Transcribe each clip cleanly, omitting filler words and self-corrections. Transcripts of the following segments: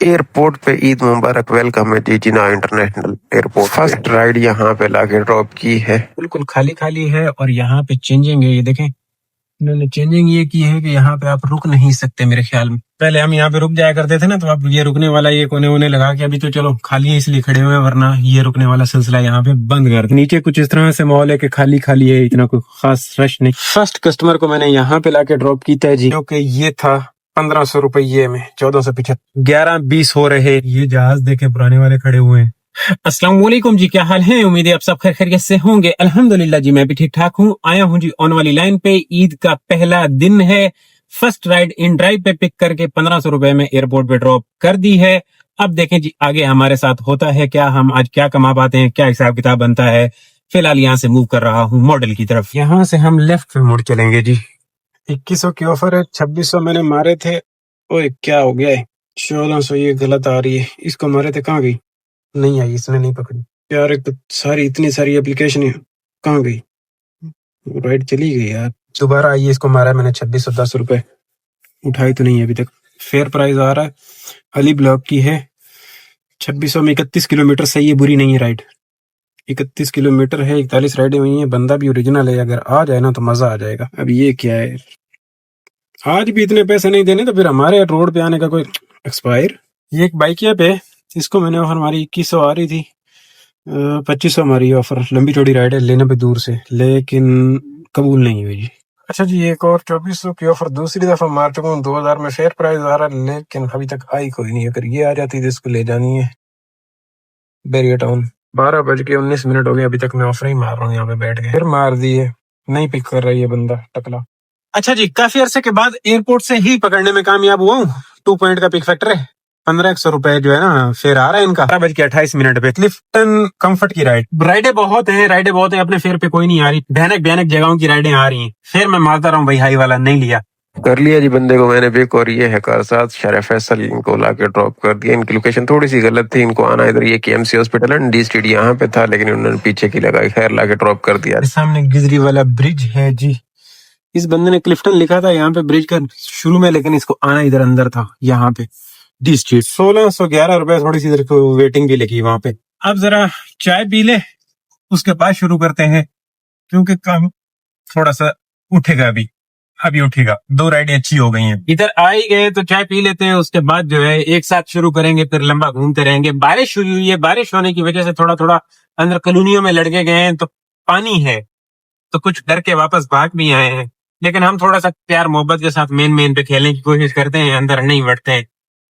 Airport पे ईद मुबारक welcome है जी जिना international airport. First ride यहाँ पे लाके ड्रॉप की है। बिल्कुल खाली खाली है और यहाँ पे चेंजिंग है। ये देखें, इन्होंने चेंजिंग ये की है कि यहाँ पे आप रुक नहीं सकते। मेरे ख्याल में पहले हम यहाँ पे रुक जाया करते थे ना, तो आप ये रुकने वाला ये कोने वोने लगा के, अभी तो चलो खाली है इसलिए खड़े हुए हैं, वरना ये रुकने वाला सिलसिला यहाँ पे बंद कर दिया। नीचे कुछ इस तरह से माहौल है कि खाली खाली है, इतना कोई खास रश नहीं। फर्स्ट कस्टमर को मैंने यहाँ पे लाके ड्रॉप की था जी, क्योंकि ये था 1500 रुपये में 1475 11-20 हो रहे। ये जहाज देखे पुराने वाले खड़े हुए हैं। अस्सलाम वालेकुम जी, क्या हाल है? उम्मीद है आप सब खैर खैरियत से होंगे। अल्हम्दुलिल्लाह जी, मैं भी ठीक ठाक हूँ। आया हूँ जी ऑन वाली लाइन पे। ईद का पहला दिन है। फर्स्ट राइड इन ड्राइव पे पिक करके 1500 रुपए में एयरपोर्ट पे ड्रॉप कर दी है। अब देखें जी आगे हमारे साथ होता है क्या, हम आज क्या कमा पाते हैं, क्या हिसाब किताब बनता है। फिलहाल यहाँ से मूव कर रहा हूँ मॉडल की तरफ। यहाँ से हम लेफ्ट पे मुड़ चलेंगे जी। 2100 की ऑफर है, 2600 मैंने मारे थे। ओए क्या हो गया है, 1400 ये गलत आ रही है। इसको मारे थे, कहाँ गई? नहीं आई, इसने नहीं पकड़ी यार। एक तो सारी इतनी सारी एप्लीकेशन कहाँ गई? राइट चली गई यार। दोबारा आई, इसको मारा मैंने 2610 रुपए, उठाई तो नहीं है अभी तक। फेयर प्राइस आ रहा है, अली ब्लॉक की है। 2600 में 31 किलोमीटर, सही है, बुरी नहीं है राइड। 31 किलोमीटर है, 41 राइडें हुई हैं। बंदा भी ओरिजिनल है, अगर आ जाए ना तो मजा आ जाएगा। अब ये क्या है, आज भी इतने पैसे नहीं देने तो फिर हमारे रोड पे आने का कोई एक्सपायर। ये एक बाइकिया पे, इसको मैंने ऑफर हमारी 2100 आ रही थी, 2500 हमारी ऑफर। लंबी चौड़ी राइड है, लेने पे दूर से, लेकिन कबूल नहीं हुई जी। अच्छा जी, एक और 2400 की ऑफर दूसरी दफा मार चुका हूँ। 2000 में फेयर प्राइस आ रहा है, लेकिन अभी तक आई कोई नहीं। अगर ये आ जाती तो इसको ले जानी है बैरियर टाउन। 12:19 हो गए, अभी तक मैं ऑफर ही मार रहा हूँ यहाँ पे बैठ के। फिर मार दी है, नहीं पिक कर रही है बंदा टकला। अच्छा जी, काफी अरसे के बाद एयरपोर्ट से ही पकड़ने में कामयाब हुआ हूँ। 2 पॉइंट का पिक फैक्टर है। 1500 रुपए जो है ना फेयर आ रहा है इनका। 12:28 पे क्लिफ्टन कंफर्ट की राइडें बहुत है अपने फेयर पे कोई नहीं आ रही। भयानक भयानक जगहों की राइडें आ रही हैं। फिर मैं मारता रहा हूँ भाई, हाई वाला नहीं लिया। कर लिया जी बंदे को मैंने पिक, और ये है कारसाज शहर फैसल। इनको लाके ड्रॉप कर दिया। इनकी लोकेशन थोड़ी सी गलत थी, इनको आना इधर ये केएमसी हॉस्पिटल है, डी स्ट्रीट यहाँ पे था, लेकिन उन्होंने पीछे की लगाई। खैर लाके ड्रॉप कर दिया। सामने गिजरी वाला ब्रिज है जी। इस बंदे ने क्लिफ्टन लिखा था यहाँ पे ब्रिज का शुरू में, लेकिन इसको आना इधर अंदर था। यहाँ पे डी स्ट्रीट 1611 रुपए, थोड़ी सी इधर को वेटिंग भी लगी वहां पे। अब जरा चाय पी ले, उसके बाद शुरू करते हैं, क्योंकि काम थोड़ा सा उठेगा। अभी उठेगा। 2 राइडें अच्छी हो गई हैं। इधर आ ही गए तो चाय पी लेते हैं, उसके बाद जो है एक साथ शुरू करेंगे, फिर लंबा घूमते रहेंगे। बारिश हुई हुई है, बारिश होने की वजह से थोड़ा थोड़ा अंदर कॉलोनियों में लड़के गए हैं, तो पानी है, तो कुछ डर के वापस भाग भी आए हैं। लेकिन हम थोड़ा सा प्यार मोहब्बत के साथ मेन पे खेलने की कोशिश करते हैं, अंदर नहीं बढ़ते हैं,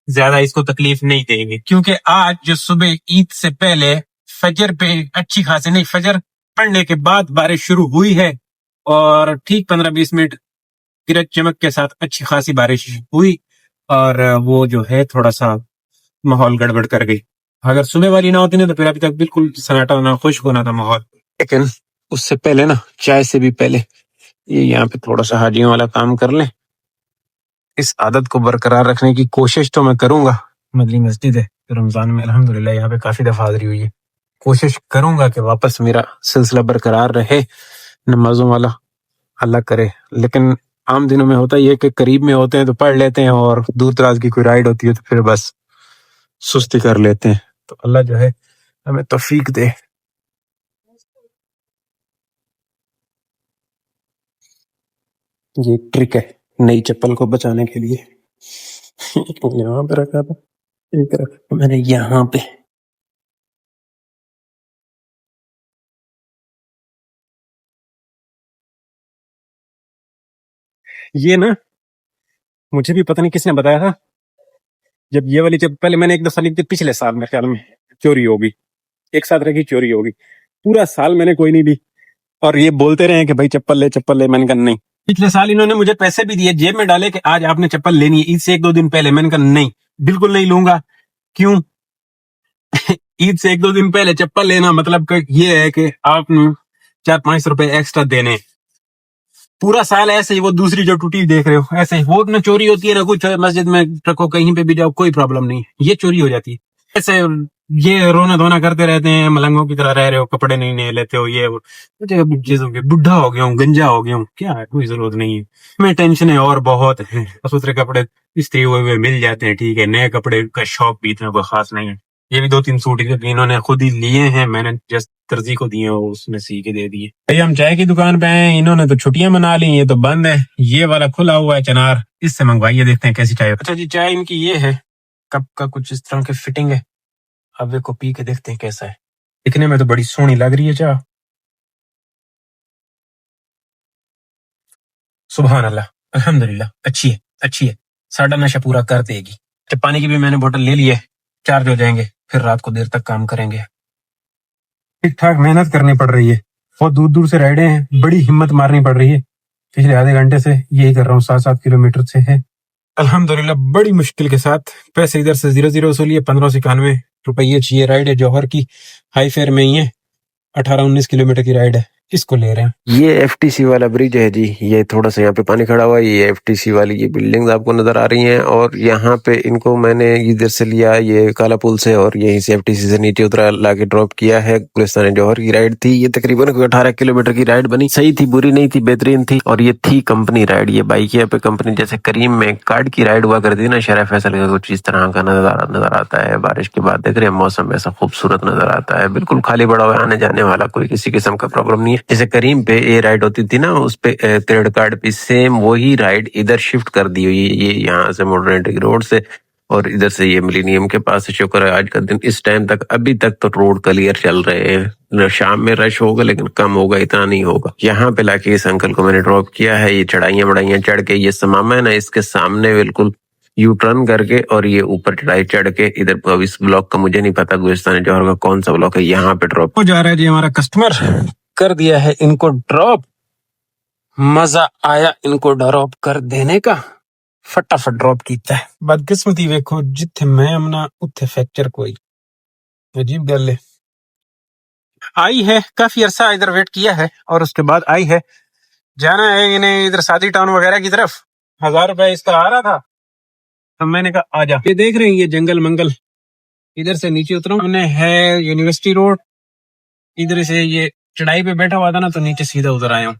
ज्यादा इसको तकलीफ नहीं देंगे। क्योंकि आज जो सुबह ईद से पहले फजर पे अच्छी खासी नहीं, फजर पढ़ने के बाद बारिश शुरू हुई है, और ठीक 15-20 मिनट गरज चमक के साथ अच्छी खासी बारिश हुई, और वो जो है थोड़ा सा माहौल गड़बड़ कर गई। अगर सुबह वाली ना होती ना तो फिर अभी तक बिल्कुल सन्नाटा होना, खुश्क होना था माहौल। लेकिन उससे पहले ना, चाय से भी पहले ये यहाँ पे थोड़ा सा हाजियों वाला काम कर लें। इस आदत को बरकरार रखने की कोशिश तो मैं करूंगा। मदली मस्जिद है रमजान में, अल्हम्दुलिल्लाह यहाँ पे काफी दफा हाजिरी हुई है। कोशिश करूंगा कि वापस मेरा सिलसिला बरकरार रहे नमाजों वाला, अल्लाह करे। लेकिन आम दिनों में होता है कि करीब में होते हैं तो पढ़ लेते हैं, और दूर दराज की कोई राइड होती है तो फिर बस सुस्ती कर लेते हैं। तो अल्लाह जो है हमें तौफीक दे। ये ट्रिक है नई चप्पल को बचाने के लिए। यहाँ पे रखा था, एक रखा मैंने यहाँ पे। ये ना मुझे भी पता नहीं किसने बताया था, जब ये वाली चप्पल पहले मैंने एक दफा ली थी पिछले साल, मेरे ख्याल में चोरी होगी, एक साथ रखी चोरी होगी। पूरा साल मैंने कोई नहीं ली, और ये बोलते रहे कि भाई चप्पल ले। मैंने कहा नहीं। पिछले साल इन्होंने मुझे पैसे भी दिए, जेब में डाले कि आज आपने चप्पल लेनी है, ईद से 1-2 दिन पहले। मैंने कहा नहीं, बिल्कुल नहीं लूंगा। क्यों? ईद से 1-2 दिन पहले चप्पल लेना मतलब ये है कि आपने 4-5 रुपए एक्स्ट्रा देने। पूरा साल ऐसे ही वो दूसरी जो टूटी देख रहे हो, ऐसे ही वो ना चोरी होती है ना कुछ। मस्जिद में रखो, कहीं पे भी जाओ, कोई प्रॉब्लम नहीं है। ये चोरी हो जाती है। ऐसे ये रोना धोना करते रहते हैं, मलंगों की तरह रह रहे हो, कपड़े नहीं नए लेते हो, ये वो। मुझे अभी चीजों के बुढ़ा हो गया हूँ, गंजा हो गया हूँ, क्या है, कोई जरूरत नहीं है। मैं टेंशन है और बहुत है। दूसरे कपड़े इस्त्री हुए हुए मिल जाते हैं, ठीक है, नए कपड़े का शौक भी इतना कोई खास नहीं है। ये भी 2-3 सूट इन्होंने खुद ही लिए हैं, मैंने जस्ट दर्जी को दिए, वो उसने सी के दे दिए। भाई हम चाय की दुकान पे आए, इन्होंने तो छुट्टियां मना ली, ये तो बंद है। ये वाला खुला हुआ है चनार, इससे मंगवाइए, देखते हैं कैसी चाय। अच्छा जी, चाय इनकी ये है, कप का कुछ इस तरह की फिटिंग है। अब को पी के देखते हैं कैसा है। दिखने में तो बड़ी सोहनी लग रही है चाय। सुभान अल्लाह, अल्हम्दुलिल्लाह, अच्छी है, अच्छी है, साड़ा नशा पूरा कर देगी। तो पानी की भी मैंने बोतल ले ली है, चार्ज हो जाएंगे, फिर रात को देर तक काम करेंगे। ठीक ठाक मेहनत करनी पड़ रही है, बहुत दूर दूर से राइडें हैं, बड़ी हिम्मत मारनी पड़ रही है। पिछले आधे घंटे से यही कर रहा हूँ, 7-7 किलोमीटर से है। अल्हम्दुलिल्लाह बड़ी मुश्किल के साथ पैसे इधर से 0-0 वसूली है। 1591 रुपये चाहिए। राइड है जौहर की, हाई फेयर में ही है, 18-19 किलोमीटर की राइड है, इसको ले रहे हैं। ये एफटीसी वाला ब्रिज है जी। ये थोड़ा सा यहाँ पे पानी खड़ा हुआ है। ये एफटीसी वाली ये बिल्डिंग्स आपको नजर आ रही हैं, और यहाँ पे इनको मैंने इधर से लिया, ये काला पुल से, और यहीं से एफटीसी से नीचे उतरा, लाके ड्रॉप किया है। गुलिस्तान जौहर की राइड थी ये, तकरीबन 18 किलोमीटर की राइड बनी। सही थी, बुरी नहीं थी, बेहतरीन थी। और ये थी कंपनी राइड। ये बाइक यहाँ पे कंपनी, जैसे करीम में कार्ड की राइड हुआ करती ना, शरफ फैसल का कुछ इस तरह का नजारा नजर आता है। बारिश के बाद देख रहे हैं, मौसम ऐसा खूबसूरत नजर आता है, बिल्कुल खाली पड़ा हुआ, आने जाने वाला कोई किसी किस्म का प्रॉब्लम नहीं है। जैसे करीम पे ये राइड होती थी ना, उस पे क्रेडिट कार्ड पे, सेम वही राइड इधर शिफ्ट कर दी हुई है। ये यहाँ से मॉडर्निटी रोड से, और इधर से ये मिलीनियम के पास से। शुक्र है आज का दिन इस टाइम तक, अभी तक तो रोड क्लियर चल रहे हैं। शाम में रश होगा लेकिन कम होगा, इतना नहीं होगा। यहाँ पे लाके इस अंकल को मैंने ड्रॉप किया है। ये चढ़ाइयां बढ़ाइयां चढ़ के, ये समामा है ना, इसके सामने बिल्कुल यू टर्न करके, और ये ऊपर चढ़ाई चढ़ के इधर। अब इस ब्लॉक का मुझे नहीं पता गुलिस्तान जौहर का कौन सा ब्लॉक है, यहाँ पे ड्रॉप हो जा रहा है जी। हमारा कस्टमर कर दिया है इनको ड्रॉप, मजा आया इनको ड्रॉप कर देने का, फटाफट ड्रॉप किया है। बदकिस्मती वेखो, जिथे मैं अपना उत्थे फ्रैक्चर कोई, अजीब गल है। आई है, काफी अरसा इधर वेट किया है, और उसके बाद आई है। जाना है इन्हें इधर सादी टाउन वगैरह की तरफ। 1000 रुपए इसका आ रहा था, तो मैंने कहा आजा। ये देख रहे हैं, ये जंगल मंगल, इधर से नीचे उतरो, हमने है यूनिवर्सिटी रोड, इधर से ये चढ़ाई पे बैठा हुआ था ना, तो नीचे सीधा उतर आया हूँ।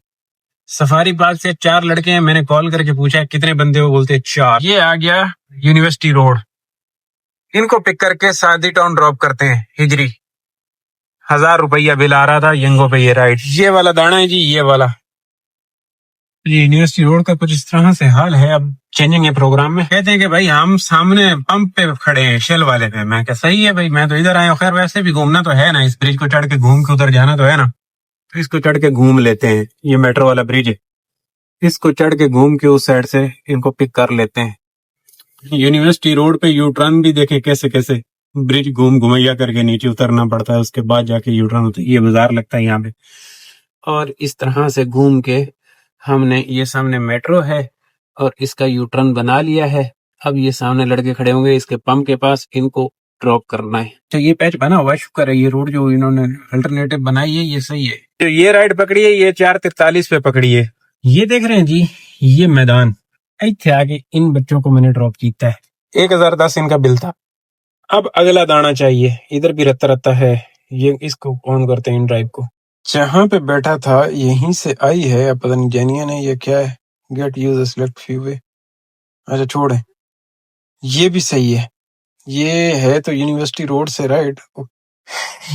सफारी पार्क से 4 लड़के हैं, मैंने कॉल करके पूछा कितने बंदे हो, बोलते 4। ये आ गया यूनिवर्सिटी रोड, इनको पिक करके सादी टाउन ड्रॉप करते हैं हिजरी। 1000 रुपया बिल आ रहा था यंगो पे ये राइड। ये वाला दाना है जी, ये वाला। ये यूनिवर्सिटी रोड का कुछ इस तरह से हाल है। अब चेंजिंग है प्रोग्राम में, कहते हैं कि भाई हम सामने पंप पे खड़े हैं, शेल वाले पे। मैं क्या, सही है भाई, मैं तो इधर आया हूँ। खैर वैसे भी घूमना तो है ना, इस ब्रिज को चढ़ के घूम के उधर जाना तो है ना, तो इसको चढ़ के घूम लेते हैं। ये मेट्रो वाला ब्रिज है, इसको चढ़ के घूम के उस साइड से इनको पिक कर लेते हैं। यूनिवर्सिटी रोड पे यू टर्न भी देखे कैसे कैसे, ब्रिज घूम घुमैया करके नीचे उतरना पड़ता है, उसके बाद जाके यू टर्न होता है। ये बाजार लगता है यहाँ पे, और इस तरह से घूम के हमने, ये सामने मेट्रो है और इसका यू टर्न बना लिया है। अब ये सामने लड़के खड़े होंगे इसके पंप के पास, इनको ड्रॉप करना है। तो ये पैच बना हुआ है, शुक्र है, ये रोड जो इन्होंने अल्टरनेटिव बनाई है ये सही है। तो ये राइड पकड़ी है, ये 4:43 पे पकड़ी है। ये देख रहे हैं जी, ये मैदान, इतने आगे इन बच्चों को मैंने ड्रॉप किया है। 1010 इनका बिल था। अब अगला दाना चाहिए, इधर भी रत्ता रत्ता है। ये इसको ऑन करते हैं, इन ड्राइव को। जहां पे बैठा था यहीं से आई है, अब पता नहीं जेन्युइन है या क्या है। गेट यूजर सेलेक्ट फ्यू वे, अच्छा छोड़े, ये भी सही है। ये है तो यूनिवर्सिटी रोड से राइड।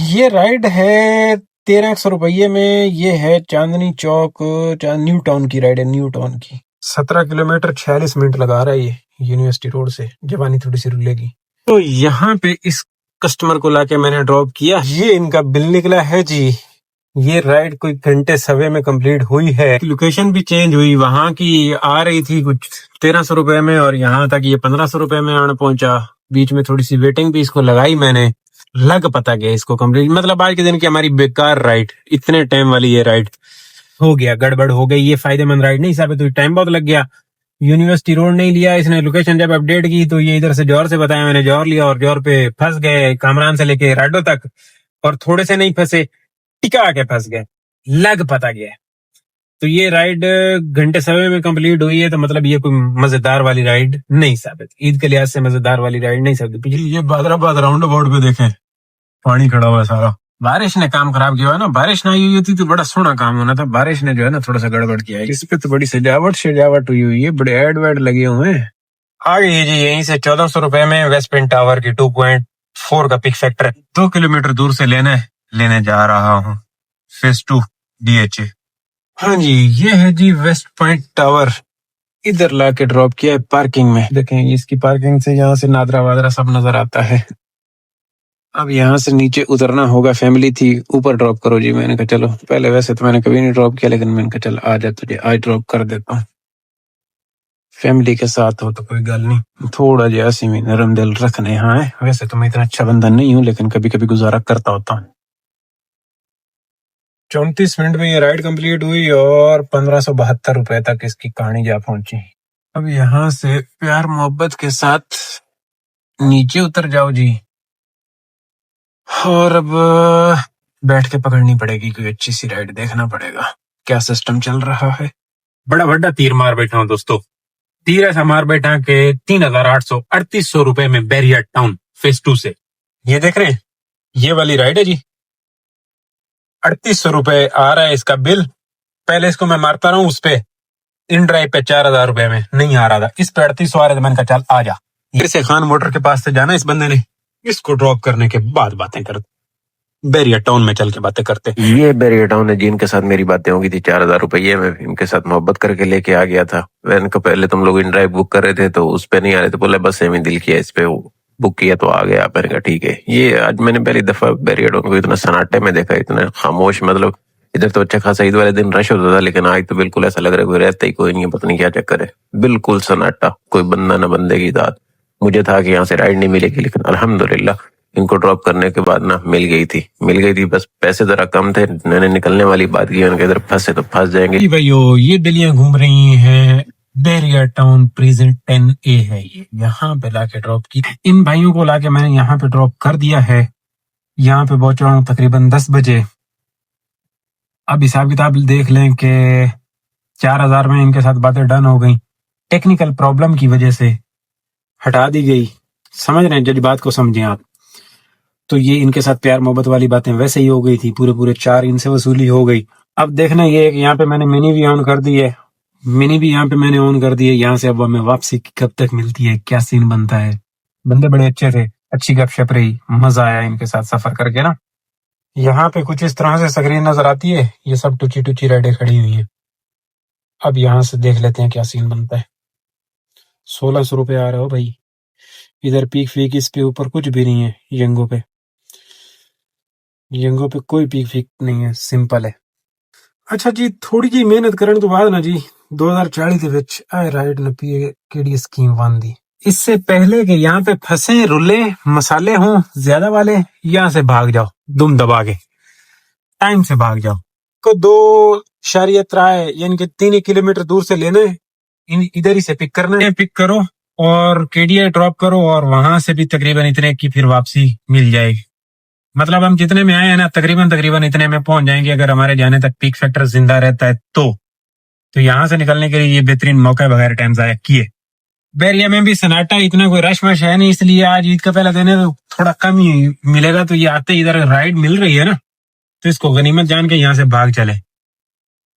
ये राइड है 1300 रुपये में। ये है चांदनी चौक, न्यू टाउन की राइड है, न्यू टाउन की। 17 किलोमीटर 46 मिनट लगा रहा है ये यूनिवर्सिटी रोड से। जवानी थोड़ी सी रुलेगी। तो यहाँ पे इस कस्टमर को लाके मैंने ड्रॉप किया, ये इनका बिल निकला है जी। ये राइड कोई घंटे सवे में कंप्लीट हुई है। लोकेशन भी चेंज हुई, वहां की आ रही थी कुछ 1300 रुपए में, और यहाँ तक ये 1500 रुपए में आना पहुंचा। बीच में थोड़ी सी वेटिंग भी इसको लगाई मैंने, लग पता गया इसको कंप्लीट। मतलब आज के दिन की हमारी बेकार राइड, इतने टाइम वाली ये राइड हो गया, गड़बड़ हो गई। ये फायदेमंद राइड नहीं साबित हुई, टाइम बहुत लग गया। यूनिवर्सिटी रोड नहीं लिया इसने। लोकेशन जब अपडेट की तो ये इधर से जौहर से बताया, मैंने जौहर लिया, और जौहर पे फंस गए कामरान से लेके राडो तक, और थोड़े से नहीं फंसे, टिका के फंस गए, लग पता गया। तो ये राइड घंटे सवे में कंप्लीट हुई है, तो मतलब ये कोई मजेदार वाली राइड नहीं साबित, ईद के लिहाज से मजेदार वाली राइड नहीं साबित। पिछली ये बादराबाद राउंड अबाउट पे देखें, पानी खड़ा हुआ है सारा। बारिश ने काम खराब किया है ना, बारिश ना हुई होती तो बड़ा सोना काम होना था, बारिश ने जो है ना थोड़ा सा गड़बड़ किया है। इस पे तो बड़ी सजावट हुई हुई है, बड़े एड वेड लगे हुए हैं। आ गई जी यहीं से 1400 रुपए में वेस्ट पिन टावर की 2.4 का पिक फैक्टर 2 किलोमीटर दूर से लेने जा रहा हूँ। Phase 2 DHA। हाँ जी, ये है जी वेस्ट पॉइंट टावर। इधर लाके ड्रॉप किया है पार्किंग में। देखें इसकी पार्किंग से यहाँ से नादरा वादरा सब नजर आता है। अब यहाँ से नीचे उतरना होगा, फैमिली थी ऊपर ड्रॉप करो जी। मैंने कहा चलो, पहले वैसे तो मैंने कभी नहीं ड्रॉप किया, लेकिन मैंने कहा चल आ जा, तुझे आज ड्रॉप कर देता हूँ। फैमिली के साथ हो तो कोई गल नहीं, थोड़ा जी हंसी में नरम दिल रखने यहाँ है। वैसे तो मैं इतना अच्छा बंदा नहीं हूँ, लेकिन कभी कभी गुजारा करता होता हूँ। 34 मिनट में ये राइड कंप्लीट हुई और 1572 रुपए तक इसकी कहानी जा पहुंची। अब यहाँ से प्यार मोहब्बत के साथ नीचे उतर जाओ जी, और अब बैठ के पकड़नी पड़ेगी कोई अच्छी सी राइड, देखना पड़ेगा क्या सिस्टम चल रहा है। बड़ा बड़ा तीर मार बैठा हूँ दोस्तों, तीर ऐसा मार बैठा के 3800 रुपए में बैरियर टाउन फेज 2 से। ये देख रहे हैं, ये वाली राइड है जी। 3800 रुपए आ रहा है इसका बिल। पहले इसको मैं मारता रहा हूँ उस पे इन ड्राइव पे 4000 रुपए में नहीं आ रहा था, इस पे 3800 आ रहे थे। मैंने कहा चल आ जा। फिर से खान मोटर के पास से जाना इस बंदे ने, इसको ड्रॉप करने के बाद बातें करते, बैरियर टाउन में चल के बातें करते। ये बैरियर टाउन है जिनके साथ मेरी बातें होगी थी 4000 रुपये में, इनके साथ मोहब्बत करके लेके आ गया था। मैंने कहा पहले तुम लोग इन ड्राइव बुक कर रहे थे तो उस पे नहीं आ रहे थे, बोले बस सेमी दिल किया इस पे बुक किया तो आ गया। मैंने कहा ठीक है। ये आज मैंने पहली दफा बैरियर टाउन को इतना सन्नाटे में देखा, इतना खामोश। मतलब इधर तो अच्छा खासा ईद वाले दिन रश होता था, लेकिन आज तो बिल्कुल ऐसा लग रहा है कोई रहता ही कोई नहीं है, पता नहीं क्या चक्कर है। बिल्कुल सन्नाटा, कोई बंदा न बंदे की दाद। मुझे था कि यहाँ से राइड नहीं मिलेगी, लेकिन अल्हम्दुलिल्लाह इनको ड्रॉप करने के बाद ना मिल गई थी। बस पैसे जरा कम थे, मैंने निकलने वाली बात की, उनके इधर फंसे तो फंस जाएंगे। भाइयों ये बिल्लियां घूम रही हैं बैरियर टाउन प्रेजेंट 10A है ये, यहाँ पे लाके ड्रॉप की। इन भाइयों को लाके मैंने यहाँ पे ड्रॉप कर दिया है। यहाँ पे पहुंचा हूँ तकरीबन 10 बजे। अब हिसाब किताब देख लें कि 4000 में इनके साथ बातें डन हो गई, टेक्निकल प्रॉब्लम की वजह से हटा दी गई। समझ रहे हैं, जज बात को समझें आप। तो ये इनके साथ प्यार मोहब्बत वाली बातें वैसे ही हो गई थी, पूरे 4 इनसे वसूली हो गई। अब देखना ये है कि यहाँ पे मैंने मिनी भी ऑन कर दी है, मिनी भी यहाँ पे मैंने ऑन कर दी है। यहाँ से अब हमें वापसी कब तक मिलती है, क्या सीन बनता है। बंदे बड़े अच्छे थे, अच्छी गपशप रही, मजा आया इनके साथ सफर करके ना। यहाँ पे कुछ इस तरह से स्क्रीन नजर आती है, ये सब टूची राइडें खड़ी हुई हैं। अब यहाँ से देख लेते हैं क्या सीन बनता है। 1600 रुपये आ रहे हो भाई। इधर पीक फीक इस पे ऊपर कुछ भी नहीं है। यंगो पे कोई पीक फीक नहीं है, सिंपल है। अच्छा जी, थोड़ी जी मेहनत करने तो बाद ना जी 2040 ਦੇ ਵਿੱਚ ਇਹ ਰਾਈਡ ਲੱਭੀ ਹੈ ਕਿਹੜੀ ਸਕੀਮ ਬਣਦੀ। इससे पहले कि यहाँ पे फंसे रुले मसाले हों ज्यादा वाले, यहाँ से भाग जाओ दुम दबा के, टाइम से भाग जाओ। को 2.3 यानी कि 3 किलोमीटर दूर से लेना है, इधर ही से पिक करना है। पिक करो और KDI ड्रॉप करो, और वहां से भी तकरीबन इतने की फिर वापसी मिल जाएगी। मतलब हम जितने में आए हैं ना तकरीबन इतने में पहुंच जाएंगे, अगर हमारे जाने तक पीक फैक्टर जिंदा रहता है तो यहाँ से निकलने के लिए ये बेहतरीन मौका है बगैर टाइम जाया किए। बैरिया में भी सन्नाटा, इतना कोई रश वश है नहीं, इसलिए आज ईद का पहला दिन है तो थोड़ा कम ही मिलेगा। तो ये आते इधर राइड मिल रही है ना, तो इसको गनीमत जान के यहाँ से भाग चले।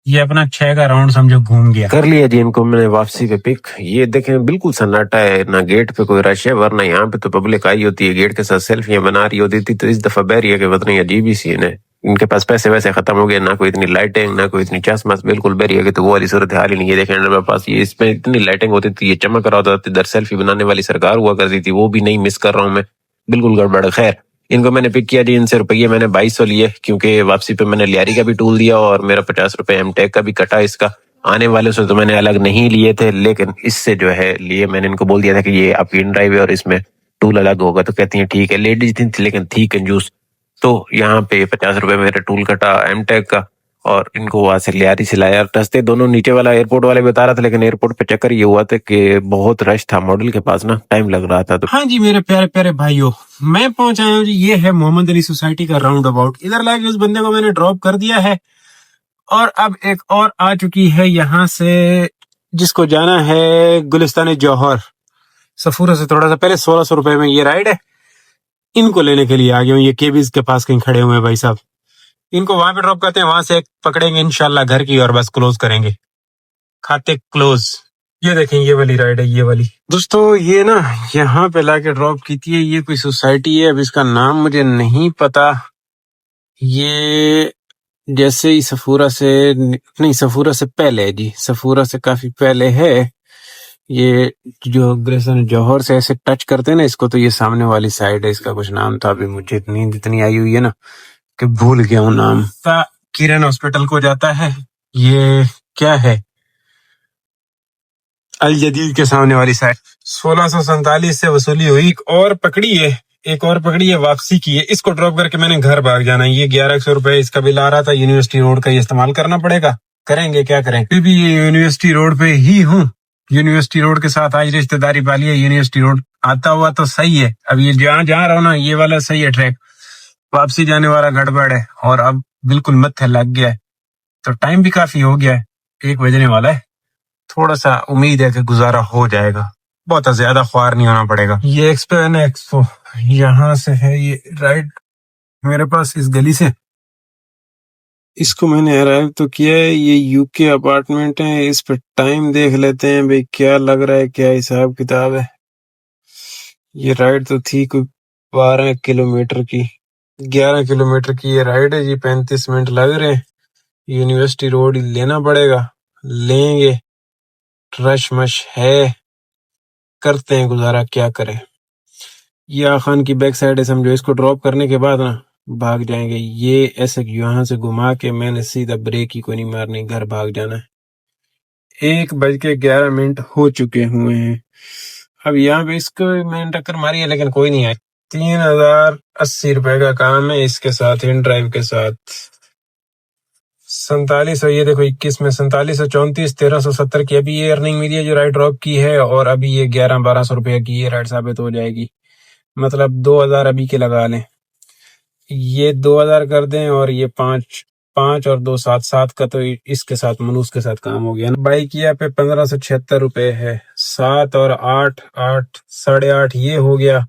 ये अपना 6 का राउंड समझो घूम गया। कर लिया जी इनको मैंने वापसी पे पिक। ये देखें बिल्कुल सन्नाटा है, ना गेट पे कोई रश है, वरना यहाँ पे तो पब्लिक आई होती है, गेट के साथ सेल्फियां बना रही होती थी। तो इस दफा बैरिया के पता नहीं अजीब ही सी है, इनके पास पैसे वैसे खत्म हो गए, ना कोई इतनी लाइटिंग ना कोई इतनी चसमस। बिल्कुल बैरिया की तो वो वाली सूरत हाल ही नहीं है। देखें मेरे पास ये इसमें इतनी लाइटिंग होती थी, ये चमक रहा होता था। इधर सेल्फी बनाने वाली सरकार हुआ करती थी, वो भी नहीं मिस कर रहा हूँ मैं, बिल्कुल गड़बड़। खैर इनको मैंने पिक किया जी, इनसे रुपये मैंने 2200 लिए, क्योंकि वापसी पे मैंने लियारी का भी टूल दिया और मेरा 50 रुपए एमटेक का भी कटा। इसका आने वाले से तो मैंने अलग नहीं लिए थे, लेकिन इससे जो है लिए मैंने इनको बोल दिया था कि ये आपकी इन ड्राइव है और इसमें टूल अलग होगा। तो कहती है ठीक है, लेडीज थी लेकिन थी कंजूस। तो यहाँ पे 50 रुपए मेरा टूल कटा एमटेक का, और इनको वहां से लियारी से लाया। रास्ते दोनों नीचे वाला एयरपोर्ट वाले बता रहा था, लेकिन एयरपोर्ट पे चक्कर ये हुआ था कि बहुत रश था, मॉडल के पास ना टाइम लग रहा था। तो हाँ जी मेरे प्यारे प्यारे भाइयों, मैं पहुंचा हूँ जी, ये है मोहम्मद अली सोसाइटी का राउंड अबाउट। इधर लाके उस बंदे को मैंने ड्रॉप कर दिया है, और अब एक और आ चुकी है यहाँ से, जिसको जाना है गुलिस्तान जौहर। सफूरा से थोड़ा सा पहले 1600 रुपए में ये राइड है। इनको लेने के लिए आ गया हूँ। ये केबीज के पास कहीं खड़े हुए हैं भाई साहब। इनको वहां पे ड्रॉप करते हैं, वहां से एक पकड़ेंगे इंशाल्लाह घर की और बस क्लोज करेंगे, खाते क्लोज। ये देखें, ये वाली राइड है, ये वाली दोस्तों। ये ना यहाँ पे लाके ड्रॉप की थी। ये कोई सोसाइटी है, अब इसका नाम मुझे नहीं पता। ये जैसे ही सफूरा से नहीं, सफूरा से पहले है जी, सफूरा से काफी पहले है। ये जो ग्रेसन जौहर से ऐसे टच करते हैं ना इसको, तो ये सामने वाली साइड है। इसका कुछ नाम था, अभी मुझे नींद इतनी आई हुई है ना कि भूल गया हूँ नाम। किरण हॉस्पिटल को जाता है। ये क्या है, अल जदीद के सामने वाली साइड। 1647 से वसूली हुई। एक और पकड़ी है, वापसी की है। इसको ड्रॉप करके मैंने घर भाग जाना है। ये 1100 रुपए इसका बिल आ रहा था। यूनिवर्सिटी रोड का ये इस्तेमाल करना पड़ेगा, करेंगे क्या करें। फिर भी ये यूनिवर्सिटी रोड पे ही हूँ। यूनिवर्सिटी रोड के साथ आज रिश्तेदारी पाली है। यूनिवर्सिटी रोड आता हुआ तो सही है। अब ये जहाँ जा रहा हूँ ना, ये वाला सही है ट्रैक। वापसी जाने वाला गड़बड़ है और अब बिल्कुल मत्थे लग गया है। तो टाइम भी काफी हो गया है, 1 बजने वाला है। थोड़ा सा उम्मीद है कि गुजारा हो जाएगा, बहुत ज्यादा ख्वार नहीं होना पड़ेगा। ये एक्सपो है, एक्सपो यहाँ से है ये राइड मेरे पास, इस गली से। इसको मैंने अराइव तो किया है। ये यूके अपार्टमेंट है। इस पे टाइम देख लेते हैं भाई, क्या लग रहा है, क्या हिसाब किताब है। ये राइड तो थी कोई 12 किलोमीटर की, 11 किलोमीटर की ये राइड है जी। 35 मिनट लग रहे हैं। यूनिवर्सिटी रोड ही लेना पड़ेगा, लेंगे। रश मश है, करते हैं गुजारा, क्या करें। ये आखान की बैक साइड है समझो। इसको ड्रॉप करने के बाद ना भाग जाएंगे। ये ऐसे यहाँ से घुमा के मैंने सीधा ब्रेक ही को नहीं मारनी, घर भाग जाना है। 1:11 हो चुके हुए हैं। अब यहाँ पे इसको मैंने टक्कर मारी है, लेकिन कोई नहीं है। 3080 रुपए का काम है इसके साथ, इन ड्राइव के साथ। 4700, ये देखो 21 में 4734, 1370 की अभी ये अर्निंग मिली है जो राइड ड्रॉप की है। और अभी ये 1100-1200 रुपए की ये राइड साबित हो जाएगी। मतलब 2000 अभी के लगा लें। ये 2000 कर दें और ये 5 5 और 2 7 का, तो इसके साथ मनुष्य के साथ काम हो गया ना। बाइकिया पे 1576 रुपए है। 7 और 8 8 8.5 ये हो गया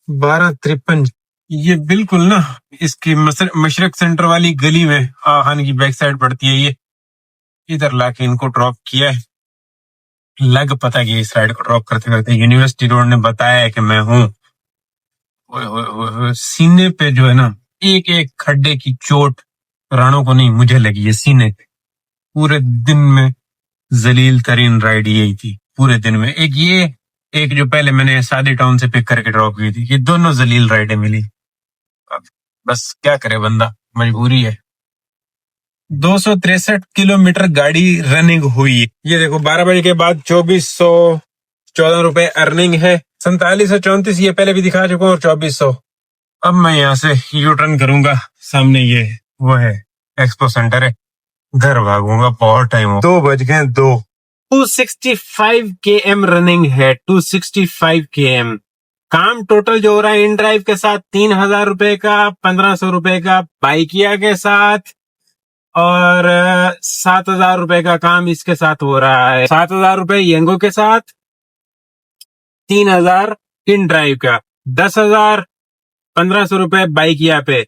1253। ये बिल्कुल ना इसकी मशरक सेंटर वाली गली में आहान की बैक साइड पड़ती है। ये इधर लाके इनको ड्रॉप किया है। लग पता कि इस राइड को ड्रॉप करते करते यूनिवर्सिटी रोड ने बताया है कि मैं हूँ। सीने पे जो है ना, एक एक खड्डे की चोट राणों को नहीं, मुझे लगी है सीने पे। पूरे दिन में जलील तरीन राइड यही थी पूरे दिन में। एक जो पहले मैंने सादी टाउन से पिक करके ड्रॉप की थी, ये दोनों जलील राइडें मिली। अब बस क्या करे बंदा, मजबूरी है। 263 किलोमीटर गाड़ी रनिंग हुई। ये देखो 12 बजे के बाद 2414 रुपए अर्निंग है। 4734 ये पहले भी दिखा चुका हूँ, और 2400। अब मैं यहाँ से यू टर्न करूंगा। सामने ये वो है, एक्सपो सेंटर है। घर भागूंगा, बहुत टाइम हो, 2:02। 265 km रनिंग है, 265 km। काम टोटल जो हो रहा है इन ड्राइव के साथ 3000 रुपए का, 1500 रुपए का बाइकिया के साथ, और 7000 रुपए का काम इसके साथ हो रहा है। 7000 रुपए यंगो के साथ, 3000 इन ड्राइव का, 10,000 1500 रुपए बाइकिया पे,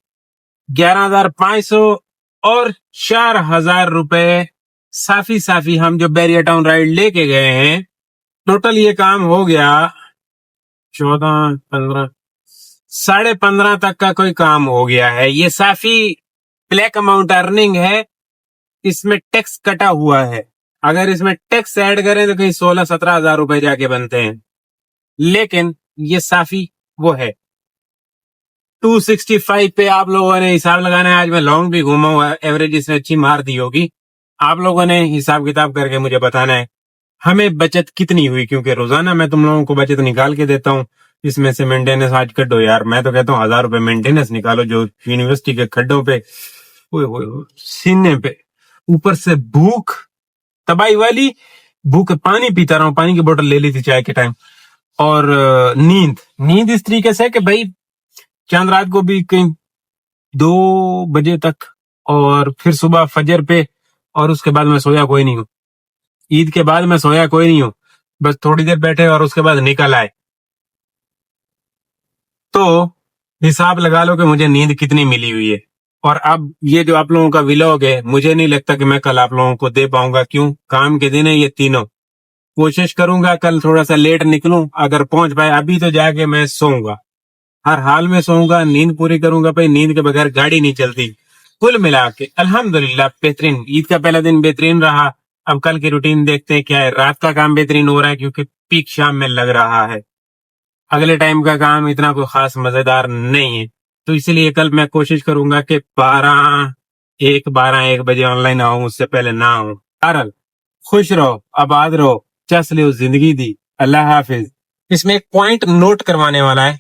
11,500 और 4,000 रुपए साफी हम जो बैरियर टाउन राइड लेके गए हैं। टोटल ये काम हो गया 14 15 15.5 तक का कोई काम हो गया है। ये साफी ब्लैक अमाउंट अर्निंग है। इसमें टैक्स कटा हुआ है। अगर इसमें टैक्स ऐड करें तो कहीं 16-17 हजार रुपए जाके बनते हैं, लेकिन ये साफी वो है। 265 पे आप लोगों ने हिसाब लगाना है। आज मैं लॉन्ग भी घूमा हुआ, एवरेज इसने अच्छी मार दी होगी। आप लोगों ने हिसाब किताब करके मुझे बताना है हमें बचत कितनी हुई, क्योंकि रोजाना मैं तुम लोगों को बचत निकाल के देता हूँ। इसमें से मेंटेनेंस आज कटो यार, मैं तो कहता हूँ 1000 रुपए मेंटेनेंस निकालो जो यूनिवर्सिटी के खड्डों पे, सीने पे। ऊपर से भूख तबाही वाली भूख, पानी पीता रहा हूँ, पानी की बोतल ले ली थी चाय के टाइम। और नींद इस तरीके से कि भाई चांद रात को भी कहीं 2 बजे तक, और फिर सुबह फजर पे, और उसके बाद मैं सोया कोई नहीं हूँ। ईद के बाद मैं सोया कोई नहीं हूँ, बस थोड़ी देर बैठे और उसके बाद निकल आए। तो तो हिसाब लगा लो कि मुझे नींद कितनी मिली हुई है। और अब ये जो आप लोगों का व्लॉग है, मुझे नहीं लगता कि मैं कल आप लोगों को दे पाऊंगा। क्यों? काम के दिन है ये तीनों। कोशिश करूंगा कल थोड़ा सा लेट निकलूं, अगर पहुंच पाए। अभी तो जाके मैं सोऊंगा, हर हाल में सोऊंगा, नींद पूरी करूंगा भाई। नींद के बगैर गाड़ी नहीं चलती। कुल मिला के अल्हम्दुलिल्लाह बेहतरीन, ईद का पहला दिन बेहतरीन रहा। अब कल की रूटीन देखते हैं क्या है। रात का काम बेहतरीन हो रहा है क्योंकि पीक शाम में लग रहा है। अगले टाइम का काम इतना कोई खास मजेदार नहीं है, तो इसलिए कल मैं कोशिश करूंगा कि 12 1 बजे ऑनलाइन आऊं, उससे पहले ना आऊं। बहरहाल, खुश रहो, आबाद रहो, चस लो जिंदगी दी। अल्लाह हाफिज। इसमें एक पॉइंट नोट करवाने वाला है।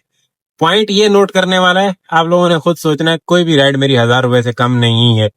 पॉइंट ये नोट करने वाला है, आप लोगों ने खुद सोचना है। कोई भी राइड मेरी 1000 रुपए से कम नहीं है।